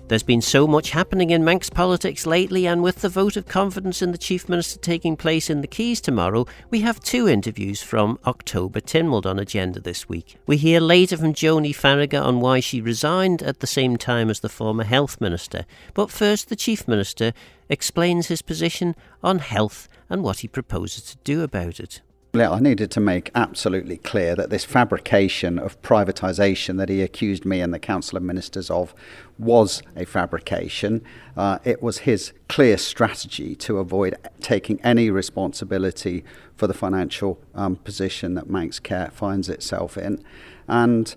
There's been so much happening in Manx politics lately, and with the vote of confidence in the Chief Minister taking place in the Keys tomorrow, we have 2 interviews from October Tynwald on agenda this week. We hear later from Joni Farragher on why she resigned at the same time as the former Health Minister. But first, the Chief Minister explains his position on health and what he proposes to do about it. I needed to make absolutely clear that this fabrication of privatisation that he accused me and the Council of Ministers of was a fabrication. It was his clear strategy to avoid taking any responsibility for the financial position that Manx Care finds itself in. And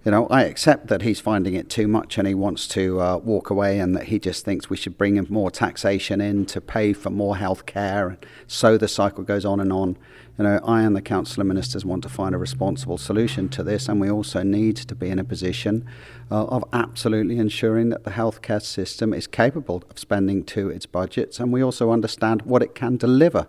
I accept that he's finding it too much and he wants to walk away, and that he just thinks we should bring in more taxation in to pay for more health care. So the cycle goes on and on. I and the Council of Ministers want to find a responsible solution to this, and we also need to be in a position of absolutely ensuring that the healthcare system is capable of spending to its budgets, and we also understand what it can deliver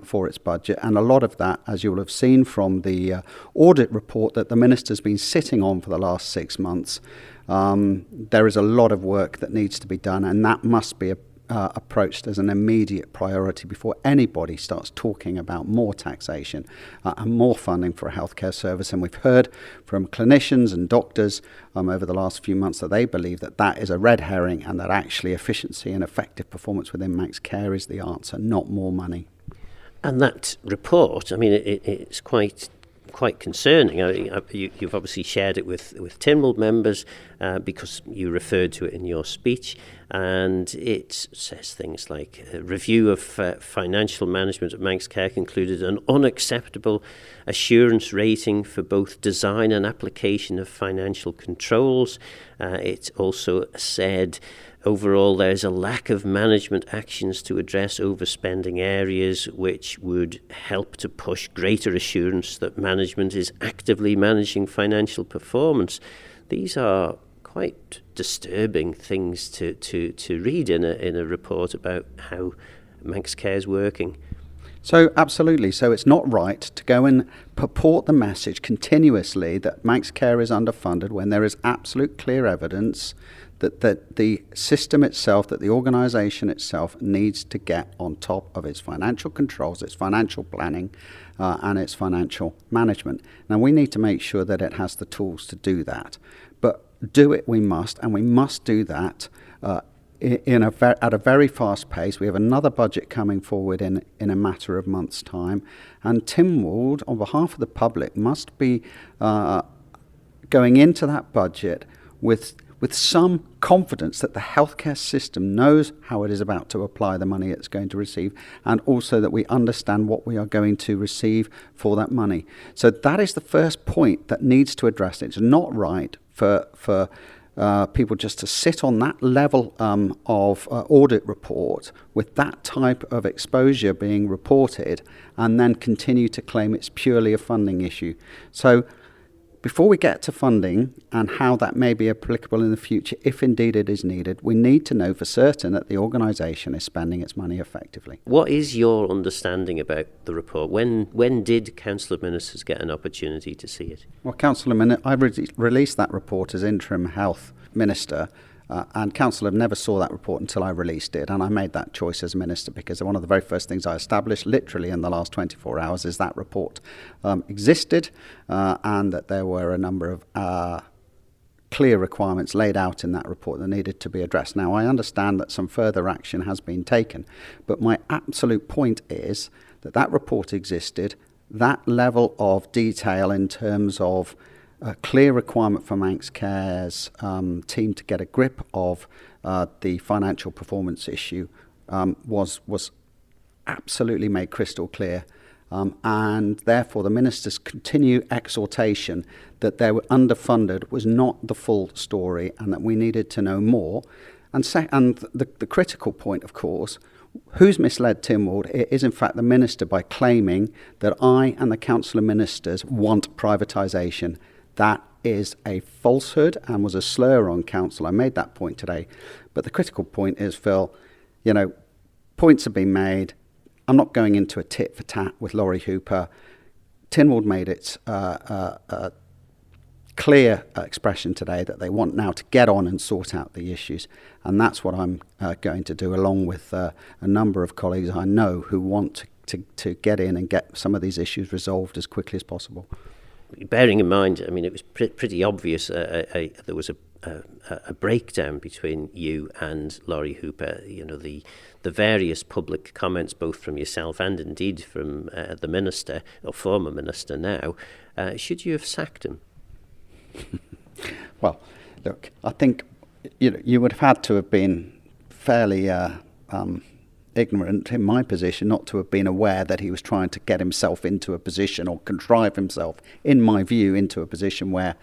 for its budget. And a lot of that, as you will have seen from the audit report that the Minister's been sitting on for the last 6 months, there is a lot of work that needs to be done, and that must be approached as an immediate priority before anybody starts talking about more taxation and more funding for a healthcare service. And we've heard from clinicians and doctors over the last few months that they believe that that is a red herring, and that actually efficiency and effective performance within Manx Care is the answer, not more money. And that report, it's quite concerning. You've obviously shared it with Tynwald members because you referred to it in your speech, and it says things like a review of financial management at Manx Care concluded an unacceptable assurance rating for both design and application of financial controls. It also said overall, there's a lack of management actions to address overspending areas, which would help to push greater assurance that management is actively managing financial performance. These are quite disturbing things to read in a report about how Manx Care is working. So absolutely. So it's not right to go and purport the message continuously that Manx Care is underfunded when there is absolute clear evidence that the system itself, that the organisation itself needs to get on top of its financial controls, its financial planning and its financial management. Now we need to make sure that it has the tools to do that. But do it we must, and we must do that at a very fast pace. We have another budget coming forward in a matter of months' time, and Tynwald, on behalf of the public, must be going into that budget with some confidence that the healthcare system knows how it is about to apply the money it's going to receive, and also that we understand what we are going to receive for that money. So that is the first point that needs to address it. It's not right for people just to sit on that level of audit report with that type of exposure being reported and then continue to claim it's purely a funding issue. So before we get to funding and how that may be applicable in the future, if indeed it is needed, we need to know for certain that the organisation is spending its money effectively. What is your understanding about the report? When did Council of Ministers get an opportunity to see it? Well, I released that report as Interim Health Minister, and Council never saw that report until I released it, and I made that choice as Minister because one of the very first things I established literally in the last 24 hours is that report existed and that there were a number of clear requirements laid out in that report that needed to be addressed. Now, I understand that some further action has been taken, but my absolute point is that report existed. That level of detail in terms of a clear requirement for Manx Care's team to get a grip of the financial performance issue was absolutely made crystal clear. And therefore the Minister's continued exhortation that they were underfunded was not the full story, and that we needed to know more. And the critical point, of course, who's misled Tynwald? It is in fact the Minister by claiming that I and the Council of Ministers want privatisation. That is a falsehood and was a slur on Council. I made that point today. But the critical point is, Phil, points have been made. I'm not going into a tit for tat with Laurie Hooper. Tynwald made its clear expression today that they want now to get on and sort out the issues. And that's what I'm going to do, along with a number of colleagues I know who want to get in and get some of these issues resolved as quickly as possible. Bearing in mind, I mean, it was pretty obvious there was a breakdown between you and Laurie Hooper. You know, the various public comments, both from yourself and indeed from the minister, or former minister now. Should you have sacked him? Well, look, I think you would have had to have been fairly ignorant in my position not to have been aware that he was trying to get himself into a position, or contrive himself, in my view, into a position where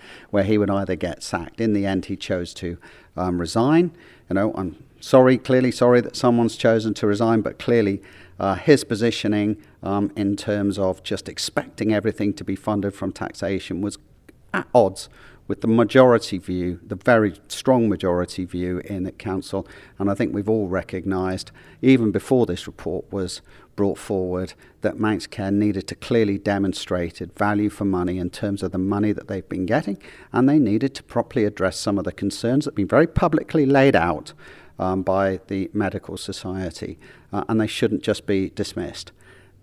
he would either get sacked. In the end, he chose to resign. I'm clearly sorry that someone's chosen to resign, but clearly his positioning in terms of just expecting everything to be funded from taxation was at odds with the majority view, the very strong majority view in the council. And I think we've all recognised, even before this report was brought forward, that Manx Care needed to clearly demonstrate value for money in terms of the money that they've been getting, and they needed to properly address some of the concerns that have been very publicly laid out by the Medical Society, and they shouldn't just be dismissed.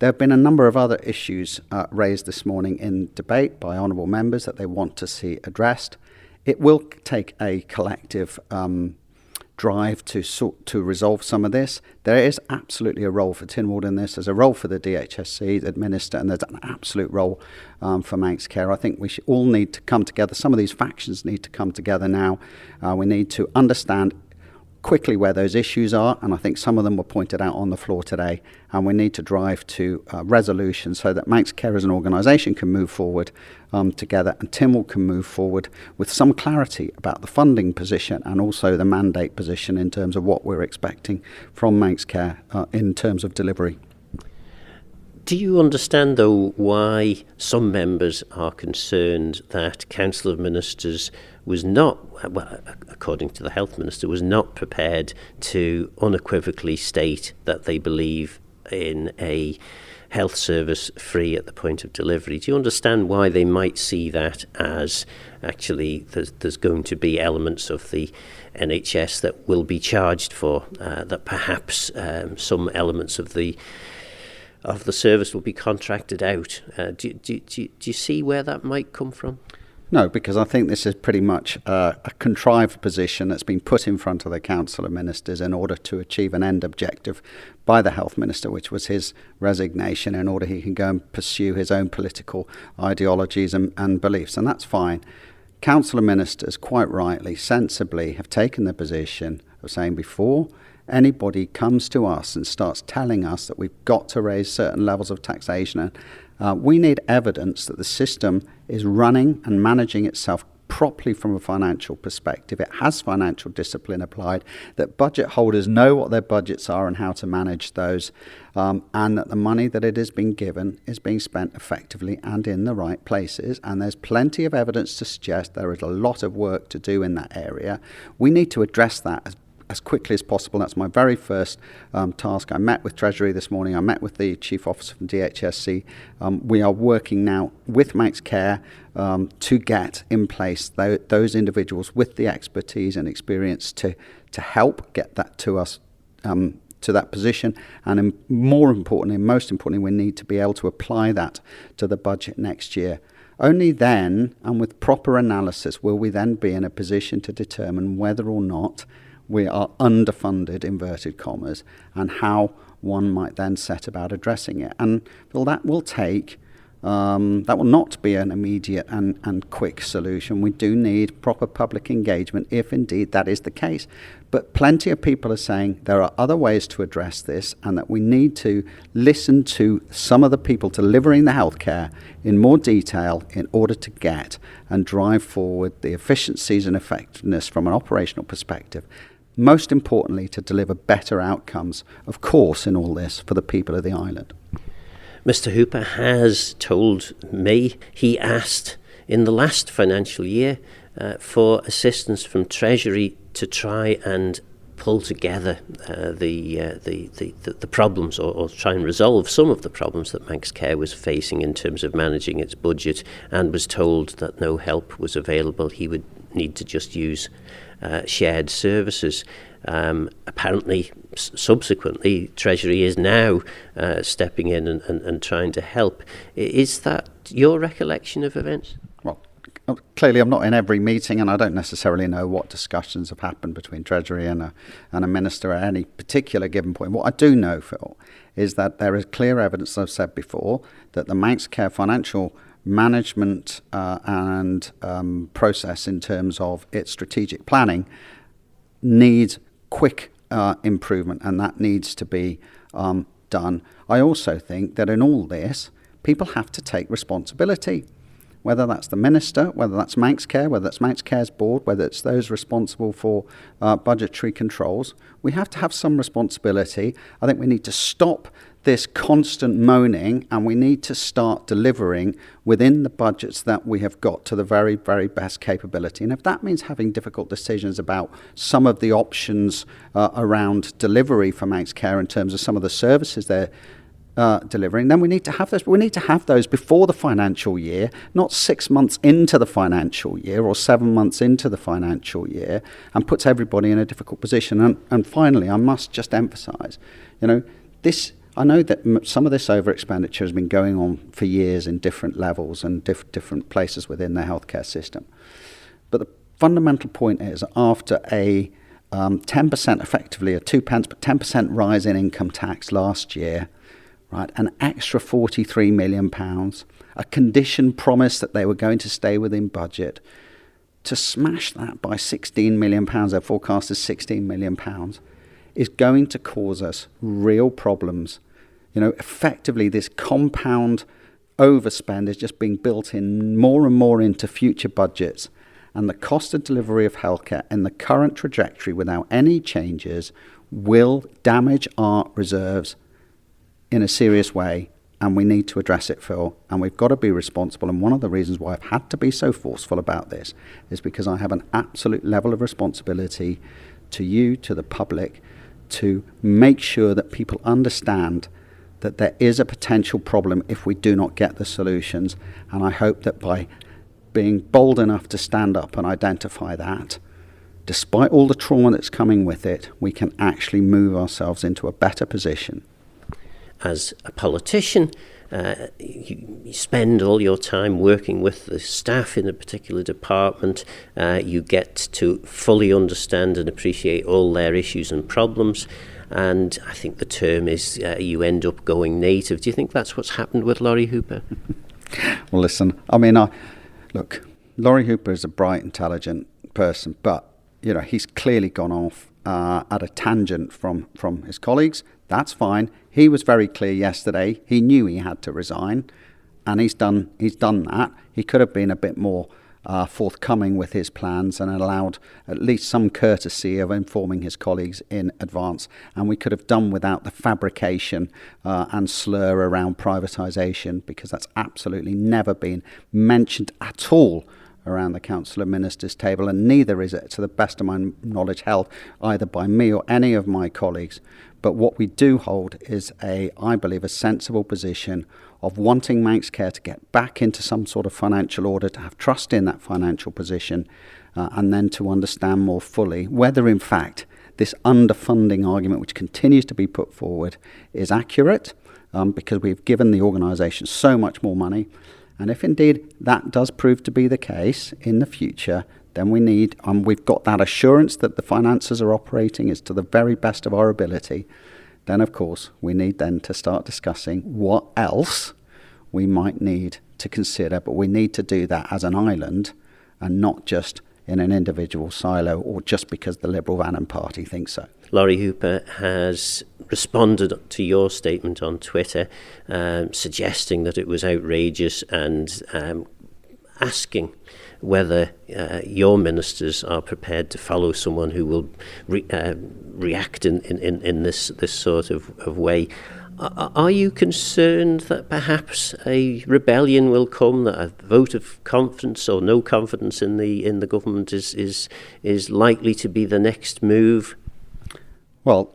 There have been a number of other issues raised this morning in debate by honourable members that they want to see addressed. It will take a collective drive to resolve some of this. There is absolutely a role for Tynwald in this. There's a role for the DHSC, the Minister, and there's an absolute role for Manx Care. I think we should all need to come together. Some of these factions need to come together now. We need to understand quickly where those issues are, and I think some of them were pointed out on the floor today, and we need to drive to resolution so that Manx Care as an organisation can move forward together, and Tynwald can move forward with some clarity about the funding position and also the mandate position in terms of what we're expecting from Manx Care in terms of delivery. Do you understand, though, why some members are concerned that Council of Ministers was not, well, according to the Health Minister, was not prepared to unequivocally state that they believe in a health service free at the point of delivery? Do you understand why they might see that as actually there's going to be elements of the NHS that will be charged for, that perhaps some elements of the service will be contracted out? Do you see where that might come from? No, because I think this is pretty much a contrived position that's been put in front of the Council of Ministers in order to achieve an end objective by the Health Minister, which was his resignation, in order he can go and pursue his own political ideologies and beliefs. And that's fine. Council of Ministers, quite rightly, sensibly, have taken the position of saying, before anybody comes to us and starts telling us that we've got to raise certain levels of taxation, we need evidence that the system is running and managing itself properly from a financial perspective. It has financial discipline applied, that budget holders know what their budgets are and how to manage those, and that the money that it is being given is being spent effectively and in the right places. And there's plenty of evidence to suggest there is a lot of work to do in that area. We need to address that as quickly as possible. That's my very first task. I met with Treasury this morning. I met with the Chief Officer from DHSC. We are working now with Manx Care to get in place those individuals with the expertise and experience to help get that to us, to that position. And most importantly, we need to be able to apply that to the budget next year. Only then, and with proper analysis, will we then be in a position to determine whether or not we are underfunded, inverted commas, and how one might then set about addressing it. And well, that will not be an immediate and quick solution. We do need proper public engagement if indeed that is the case. But plenty of people are saying there are other ways to address this, and that we need to listen to some of the people delivering the healthcare in more detail in order to get and drive forward the efficiencies and effectiveness from an operational perspective. Most importantly, to deliver better outcomes, of course, in all this for the people of the island. Mr. Hooper has told me he asked in the last financial year for assistance from Treasury to try and pull together the problems, or try and resolve some of the problems that Manx Care was facing in terms of managing its budget, and was told that no help was available. He would need to just use shared services. Apparently, subsequently, Treasury is now stepping in and trying to help. Is that your recollection of events? Well, clearly I'm not in every meeting, and I don't necessarily know what discussions have happened between Treasury and a minister at any particular given point. What I do know, Phil, is that there is clear evidence, as I've said before, that the Manx Care financial management and process in terms of its strategic planning needs quick improvement, and that needs to be done. I also think that in all this, people have to take responsibility, whether that's the minister, whether that's Manx Care, whether that's Manx Care's board, whether it's those responsible for budgetary controls. We have to have some responsibility. I think we need to stop this constant moaning, and we need to start delivering within the budgets that we have got to the very, very best capability. And if that means having difficult decisions about some of the options around delivery for Manx Care in terms of some of the services they're delivering, then we need to have those. But we need to have those before the financial year, not 6 months into the financial year or 7 months into the financial year, and puts everybody in a difficult position. And finally, I must just emphasise, I know that some of this over-expenditure has been going on for years in different levels and different places within the healthcare system. But the fundamental point is, after a 10%, effectively a 2 pence, but 10% rise in income tax last year, right, an extra £43 million, a condition promise that they were going to stay within budget, to smash that by £16 million, their forecast is £16 million, is going to cause us real problems. Effectively, this compound overspend is just being built in more and more into future budgets, and the cost of delivery of healthcare in the current trajectory without any changes will damage our reserves in a serious way, and we need to address it, Phil, and we've got to be responsible. And one of the reasons why I've had to be so forceful about this is because I have an absolute level of responsibility to you, to the public, to make sure that people understand that there is a potential problem if we do not get the solutions. And I hope that by being bold enough to stand up and identify that, despite all the trauma that's coming with it, we can actually move ourselves into a better position. As a politician, you spend all your time working with the staff in a particular department. You get to fully understand and appreciate all their issues and problems. And I think the term is you end up going native. Do you think that's what's happened with Laurie Hooper? Well, listen, look, Laurie Hooper is a bright, intelligent person, but he's clearly gone off at a tangent from his colleagues. That's fine. He was very clear yesterday. He knew he had to resign, and he's done that. He could have been a bit more forthcoming with his plans and allowed at least some courtesy of informing his colleagues in advance, and we could have done without the fabrication and slur around privatisation, because that's absolutely never been mentioned at all around the Council of Ministers table, and neither is it, to the best of my knowledge, held either by me or any of my colleagues. But what we do hold is I believe, a sensible position of wanting Manx Care to get back into some sort of financial order, to have trust in that financial position, and then to understand more fully whether, in fact, this underfunding argument, which continues to be put forward, is accurate, because we've given the organisation so much more money. And if indeed that does prove to be the case in the future, then we need, we've got that assurance that the finances are operating is to the very best of our ability. Then, of course, we need then to start discussing what else we might need to consider. But we need to do that as an island and not just in an individual silo, or just because the Liberal Vannon Party thinks so. Laurie Hooper has responded to your statement on Twitter, suggesting that it was outrageous, and asking whether your ministers are prepared to follow someone who will react in this sort of way. Are you concerned that perhaps a rebellion will come, that a vote of confidence or no confidence in the government is likely to be the next move? Well,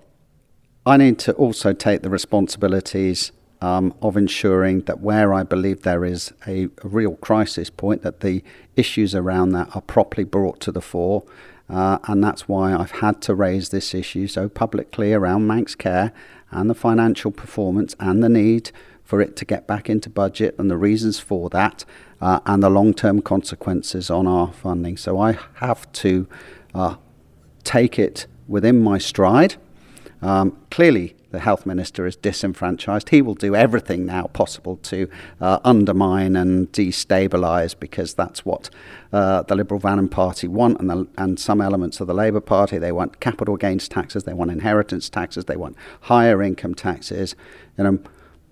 I need to also take the responsibilities of ensuring that where I believe there is a real crisis point, that the issues around that are properly brought to the fore. And that's why I've had to raise this issue so publicly around Manx Care and the financial performance and the need for it to get back into budget and the reasons for that and the long-term consequences on our funding. So I have to take it within my stride. Clearly, the health minister is disenfranchised. He will do everything now possible to undermine and destabilise, because that's what the Liberal Vannon Party want, and some elements of the Labour Party. They want capital gains taxes, they want inheritance taxes, they want higher income taxes.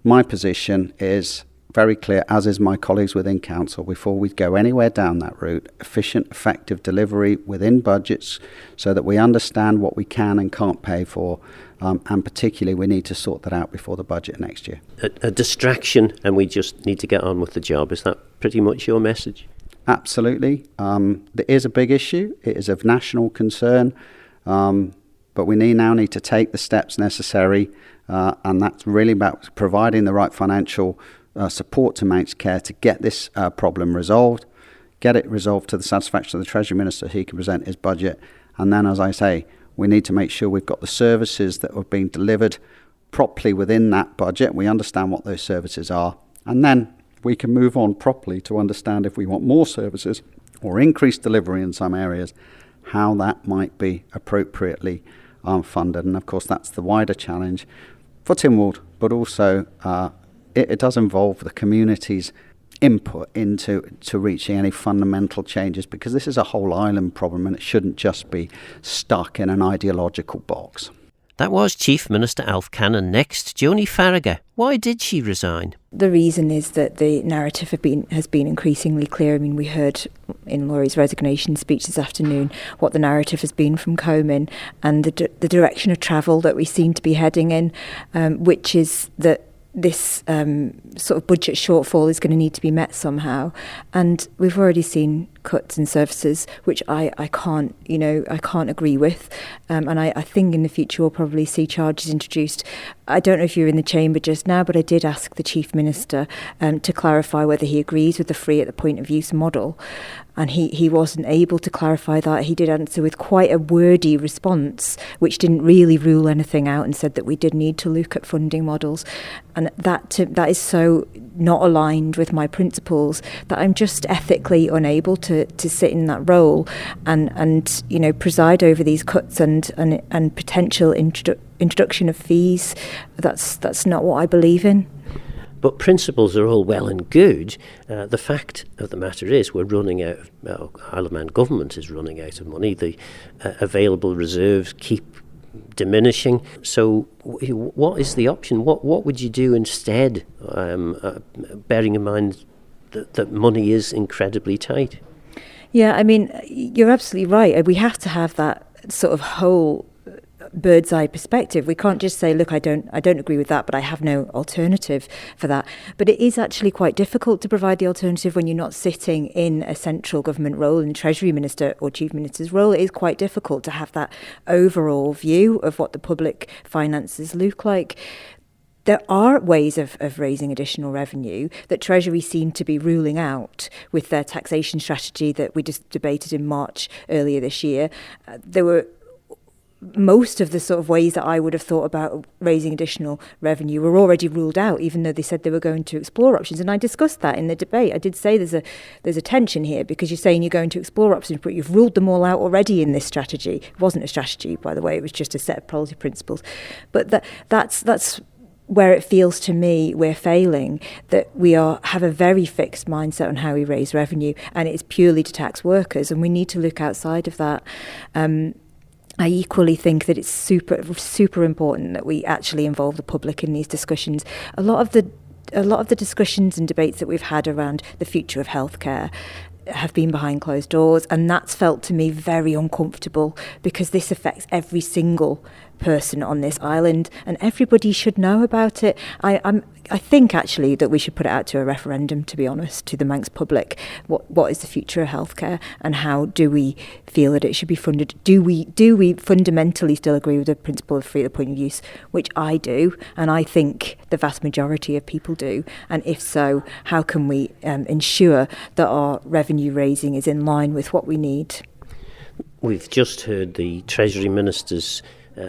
My position is very clear, as is my colleagues within council. Before we go anywhere down that route, efficient, effective delivery within budgets so that we understand what we can and can't pay for, and particularly we need to sort that out before the budget next year. A distraction, and we just need to get on with the job. Is that pretty much your message? Absolutely. It is a big issue. It is of national concern, but we now need to take the steps necessary, and that's really about providing the right financial support to Manx Care to get this problem resolved, get it resolved to the satisfaction of the Treasury Minister so he can present his budget. And then, as I say, we need to make sure we've got the services that are being delivered properly within that budget. We understand what those services are. And then we can move on properly to understand if we want more services or increased delivery in some areas, how that might be appropriately funded. And of course, that's the wider challenge for Tynwald, but also it does involve the community's input into reaching any fundamental changes, because this is a whole island problem and it shouldn't just be stuck in an ideological box. That was Chief Minister Alf Cannon. Next, Joni Farragher. Why did she resign? The reason is that the narrative has been increasingly clear. I mean, we heard in Laurie's resignation speech this afternoon what the narrative has been from Comyn and the direction of travel that we seem to be heading in, which is that this sort of budget shortfall is going to need to be met somehow. And we've already seen cuts in services, which I can't agree with. And I think in the future we'll probably see charges introduced. I don't know if you're in the chamber just now, but I did ask the Chief Minister to clarify whether he agrees with the free at the point of use model. And he wasn't able to clarify that. He did answer with quite a wordy response, which didn't really rule anything out, and said that we did need to look at funding models. And that is so not aligned with my principles that I'm just ethically unable to sit in that role and preside over these cuts and potential introduction of fees. That's not what I believe in. But principles are all well and good. The fact of the matter is we're running out of, Isle of Man government is running out of money. The available reserves keep diminishing. So what is the option? What would you do instead, bearing in mind that money is incredibly tight? Yeah, I mean, you're absolutely right. We have to have that sort of whole bird's eye perspective. We can't just say, look, I don't agree with that, but I have no alternative for that. But it is actually quite difficult to provide the alternative when you're not sitting in a central government role, in Treasury Minister or Chief Minister's role. It is quite difficult to have that overall view of what the public finances look like. There are ways of raising additional revenue that Treasury seem to be ruling out with their taxation strategy that we just debated in March earlier this year. There were most of the sort of ways that I would have thought about raising additional revenue were already ruled out, even though they said they were going to explore options. And I discussed that in the debate. I did say there's a tension here, because you're saying you're going to explore options, but you've ruled them all out already in this strategy. It wasn't a strategy, by the way. It was just a set of policy principles. But that's where it feels to me we're failing, that we have a very fixed mindset on how we raise revenue, and it's purely to tax workers, and we need to look outside of that. I equally think that it's super important that we actually involve the public in these discussions. A lot of the discussions and debates that we've had around the future of healthcare have been behind closed doors, and that's felt to me very uncomfortable, because this affects every single person on this island, and everybody should know about it. I think actually that we should put it out to a referendum, to be honest, to the Manx public. What is the future of healthcare, and how do we feel that it should be funded? Do we fundamentally still agree with the principle of free at the point of use, which I do, and I think the vast majority of people do? And if so, how can we ensure that our revenue raising is in line with what we need? We've just heard the Treasury Minister's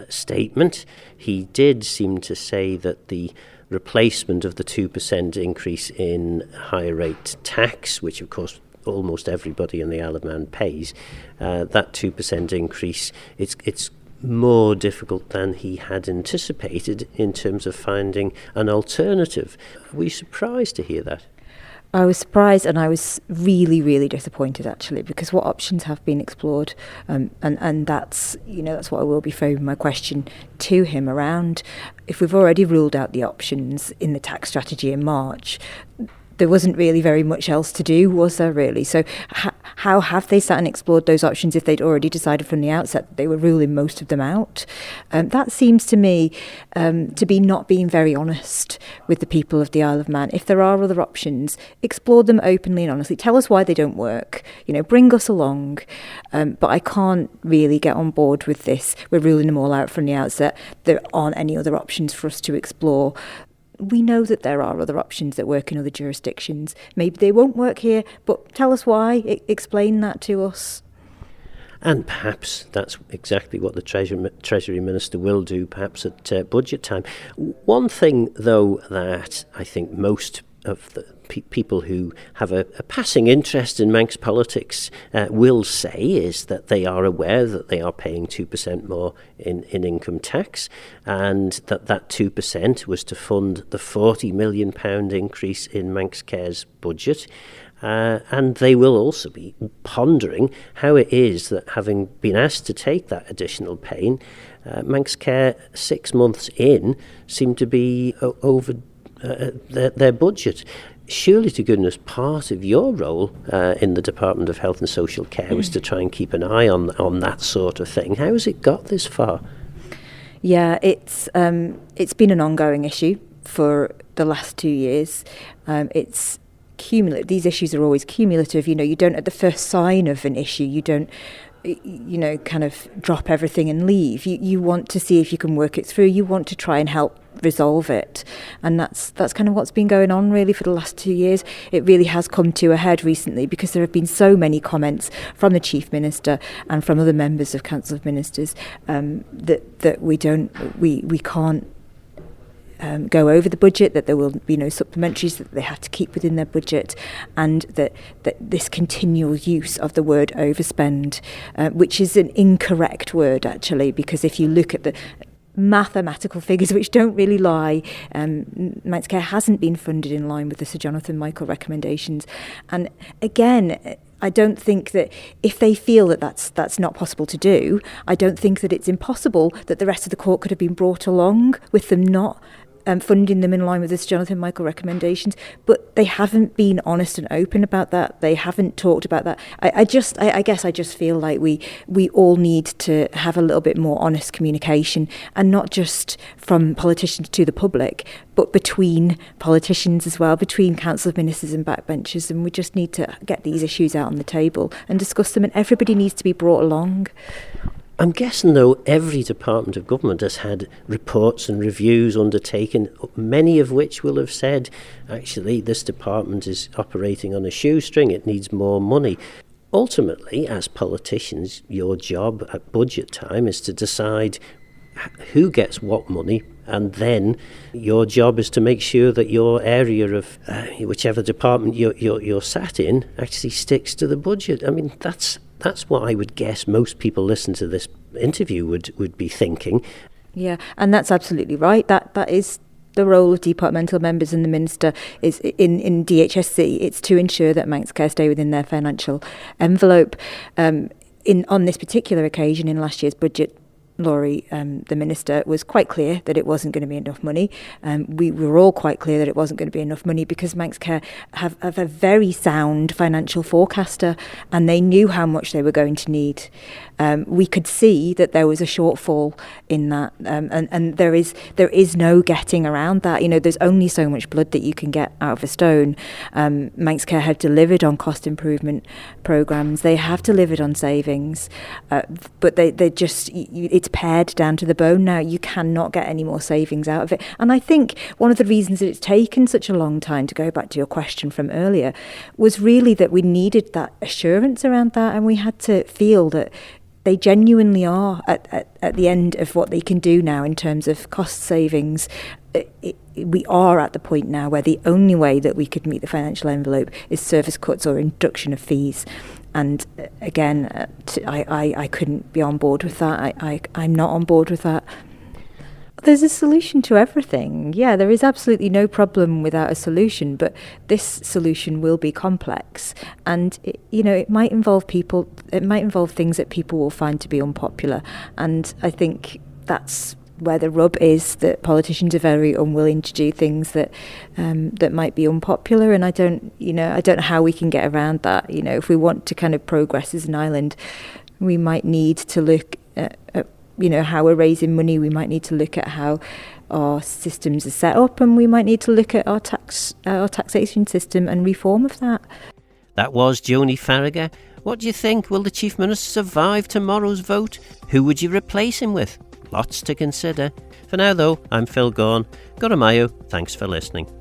statement. He did seem to say that the replacement of the 2% increase in higher rate tax, which of course almost everybody in the Isle of Man pays, that 2% increase, it's more difficult than he had anticipated in terms of finding an alternative. Were you surprised to hear that? I was surprised, and I was really, really disappointed actually, because what options have been explored, and that's what I will be framing my question to him around. If we've already ruled out the options in the tax strategy in March, there wasn't really very much else to do, was there really? So how have they sat and explored those options if they'd already decided from the outset that they were ruling most of them out? That seems to me to be not being very honest with the people of the Isle of Man. If there are other options, explore them openly and honestly. Tell us why they don't work. Bring us along. But I can't really get on board with this. We're ruling them all out from the outset. There aren't any other options for us to explore. We know that there are other options that work in other jurisdictions. Maybe they won't work here, but tell us why. Explain that to us. And perhaps that's exactly what the Treasury Minister will do, perhaps at budget time. One thing, though, that I think most of the people who have a passing interest in Manx politics will say is that they are aware that they are paying 2% more in income tax, and that 2% was to fund the £40 million increase in Manx Care's budget. And they will also be pondering how it is that, having been asked to take that additional pain, Manx Care 6 months in seem to be over their budget. Surely, to goodness, part of your role in the Department of Health and Social Care was to try and keep an eye on that sort of thing. How has it got this far? Yeah, it's been an ongoing issue for the last 2 years. It's cumulative. These issues are always cumulative. You don't, at the first sign of an issue, you don't kind of drop everything and leave. You want to see if you can work it through. You want to try and help resolve it, and that's kind of what's been going on really for the last 2 years. It really has come to a head recently because there have been so many comments from the Chief Minister and from other members of Council of Ministers that we can't go over the budget, that there will be no supplementaries, that they have to keep within their budget, and that this continual use of the word overspend, which is an incorrect word actually, because if you look at the mathematical figures which don't really lie, Manx Care hasn't been funded in line with the Sir Jonathan Michael recommendations. And again, I don't think that if they feel that that's not possible to do, I don't think that it's impossible that the rest of the court could have been brought along with them not funding them in line with the Sir Jonathan Michael recommendations, but they haven't been honest and open about that. They haven't talked about that. I guess I just feel like we all need to have a little bit more honest communication, and not just from politicians to the public, but between politicians as well, between Council of Ministers and backbenchers. And we just need to get these issues out on the table and discuss them, and everybody needs to be brought along. I'm guessing, though, every department of government has had reports and reviews undertaken, many of which will have said, actually, this department is operating on a shoestring, it needs more money. Ultimately, as politicians, your job at budget time is to decide who gets what money, and then your job is to make sure that your area of whichever department you're sat in actually sticks to the budget. I mean, that's what I would guess most people listen to this interview would be thinking. Yeah, and that's absolutely right. That is the role of departmental members and the Minister is in DHSC. It's to ensure that Manx Care stay within their financial envelope. On this particular occasion, in last year's budget, Laurie, the minister, was quite clear that it wasn't going to be enough money. We were all quite clear that it wasn't going to be enough money because Manx Care have a very sound financial forecaster, and they knew how much they were going to need. We could see that there was a shortfall in that, and there is no getting around that. There's only so much blood that you can get out of a stone. Manx Care have delivered on cost improvement programmes. They have delivered on savings, but they just, it's pared down to the bone now. You cannot get any more savings out of it. And I think one of the reasons that it's taken such a long time, to go back to your question from earlier, was really that we needed that assurance around that, and we had to feel that they genuinely are at the end of what they can do now in terms of cost savings. We are at the point now where the only way that we could meet the financial envelope is service cuts or reduction of fees. And again, I couldn't be on board with that. I'm not on board with that. There's a solution to everything. Yeah, there is absolutely no problem without a solution, but this solution will be complex, and it might involve people. It might involve things that people will find to be unpopular, and I think that's where the rub is, that politicians are very unwilling to do things that that might be unpopular, and I don't know how we can get around that. If we want to kind of progress as an island, we might need to look at how we're raising money. We might need to look at how our systems are set up, and we might need to look at our taxation system and reform of that. That was Joni Farragher. What do you think? Will the Chief Minister survive tomorrow's vote? Who would you replace him with? Lots to consider. For now, though, I'm Phil Gaughan. Goramayo, thanks for listening.